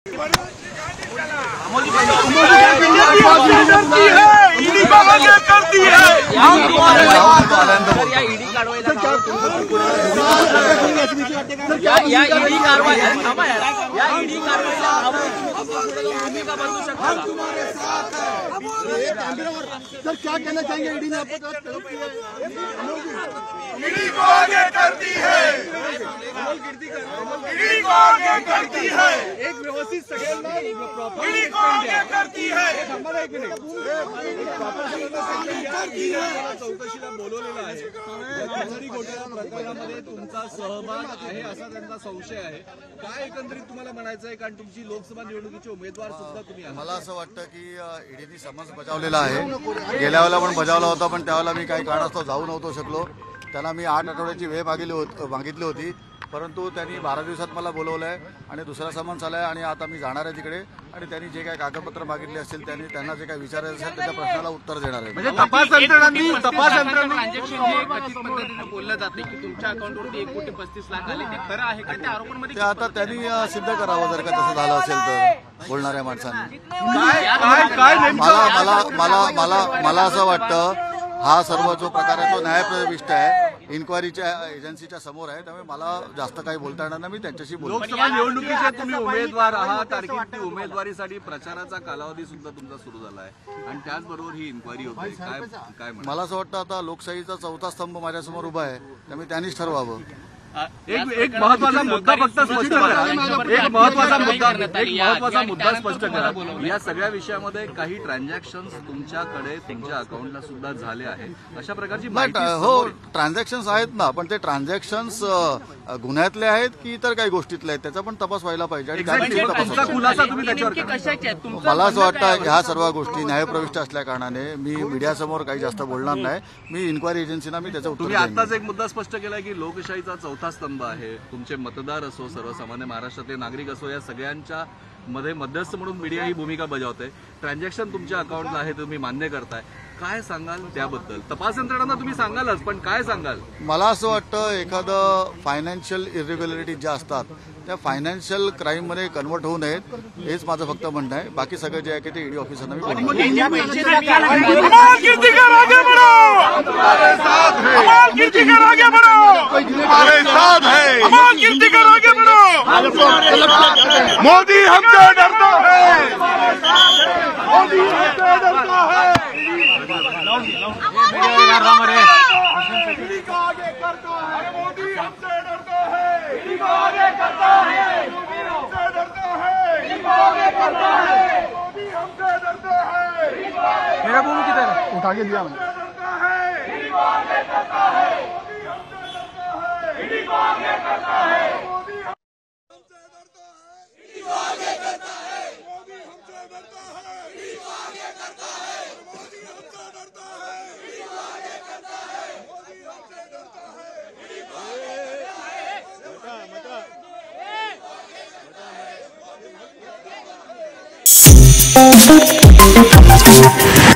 Sir क्या कहना चाहेंगे? ईडी ने आपको ईडी को आगे करती है, ईडी को आगे करती है, एक व्यवस्थित ईडी को आगे करती है। चौकशीला बोलवलेलं आहे। घोटाळा प्रकरणामध्ये तुमचा सहभाग आहे असा त्यांचा संशय आहे। काय एकंदरीत तुम्हाला म्हणायचं आहे, कारण तुमची लोकसभा निवडणुकीचे उमेदवार सुद्धा तुम्ही आहात। मला असं वाटतं की ईडीने समन्स बजावलेला आहे। गेल्या वेळेला पण बजावला होता, पण त्यावेळेला मी काही कारणास्तव जाऊ नव्हतो शकलो। त्यांना मी 8 आठवड्याची वेळ मागितली होती, परंतु त्यांनी 12 दिवसात मला बोलवलं आहे आणि दुसरा समन्स आला आहे आणि आता मी जाणार आहे तिकडे आणि त्यांनी जे काही कागदपत्र मागितले असतील त्यांना जे काही विचारायचं असेल त्याच्या प्रश्नाला उत्तर देणार आहे। म्हणजे तपास यंत्रणांनी ट्रान्झॅक्शन हे कथित पद्धतीने बोललं जाते की तुमच्या अकाउंटवरती 1,35,00,000 आले, ते खरं आहे का? त्या आरोपांमध्ये ते आता त्यांनी सिद्ध करावं जर का तसं झालं असेल तर बोलणाऱ्या माणसांनी। मला असं वाटतं हा सर्व जो प्रकार आहे तो न्यायप्रविष्ट आहे, इन्क्वायरीच्या एजन्सीच्या समोर आहे, त्यामुळे मला जास्त काही बोलता येणार नाही। मी त्यांच्याशी बोलतो। लोकसभा निवडणुकीचे तुम्ही उमेदवार आहात, तारखेची उमेदवारीसाठी प्रचाराचा कालावधी सुद्धा तुमचा सुरू झाला आहे आणि त्याचबरोबर ही इन्क्वायरी होते। काय मला असं वाटतं आता लोकशाहीचा चौथा स्तंभ माझ्यासमोर उभा आहे, त्यामुळे त्यांनीच ठरवावं। एक महत्वाचा मुद्दा फक्त स्पष्ट करा, एक महत्वाचा मुद्दा स्पष्ट करा। या सगळ्या विषयामध्ये काही ट्रान्झॅक्शन्स तुमच्याकडे तुमच्या अकाउंटला सुद्धा झाले आहेत, अशा प्रकारची हो ट्रान्झॅक्शन्स आहेत ना, पण ते ट्रान्झॅक्शन्स गुन्ह्यातले आहेत की इतर काही गोष्टीतले आहेत त्याचा पण तपास व्हायला पाहिजे आणि खुलासा तुम्ही त्याच्यावर। मला असं वाटतं ह्या सर्व गोष्टी न्यायप्रविष्ट असल्या कारणाने मी मीडियासमोर काही जास्त बोलणार नाही। मी इन्क्वायरी एजन्सीना मी त्याचं उत्तर तुम्ही आताच एक मुद्दा स्पष्ट केलाय की लोकशाहीचा चौथा स्तंभ आहे, तुमचे मतदार असो, सर्वसामान्य महाराष्ट्रातले नागरिक असो, या सगळ्यांच्या मध्ये मध्यस्थ म्हणून मीडिया ही भूमिका बजावते। ट्रान्झॅक्शन तुमच्या अकाउंटला आहे, तुम्ही मान्य करताय, काय सांगाल त्याबद्दल? तपास यंत्रणांना तुम्ही सांगालच, पण काय सांगाल? मला असं वाटतं एखादं फायनान्शियल इरेग्युलरिटी ज्या असतात त्या फायनान्शियल क्राईम मध्ये कन्वर्ट होऊ नयेत, हेच माझं फक्त म्हणणं आहे। बाकी सगळं जे आहे ते ईडी ऑफिसरना मी बोलतो। मोदी हमसे डरता है, मोदी हमसे डरता है, ईडी को आगे करता है, मोदी हमसे डरता है, ईडी को आगे करता है, मोदी हमसे डरता है, ईडी को आगे करता है, मोदी हमसे डरता है, मेरा फोन किधर है? उठा के दिया मैंने। ईडी को आगे करता है, मोदी हमसे डरता है, ईडी को आगे करता है, मोदी हमसे डरता है, ईडी को आगे करता है, मोदी हमसे डरता है, ईडी को आगे करता है, मोदी हमसे डरता है, ईडी को आगे करता है, मोदी हमसे डरता है, ईडी को आगे करता है।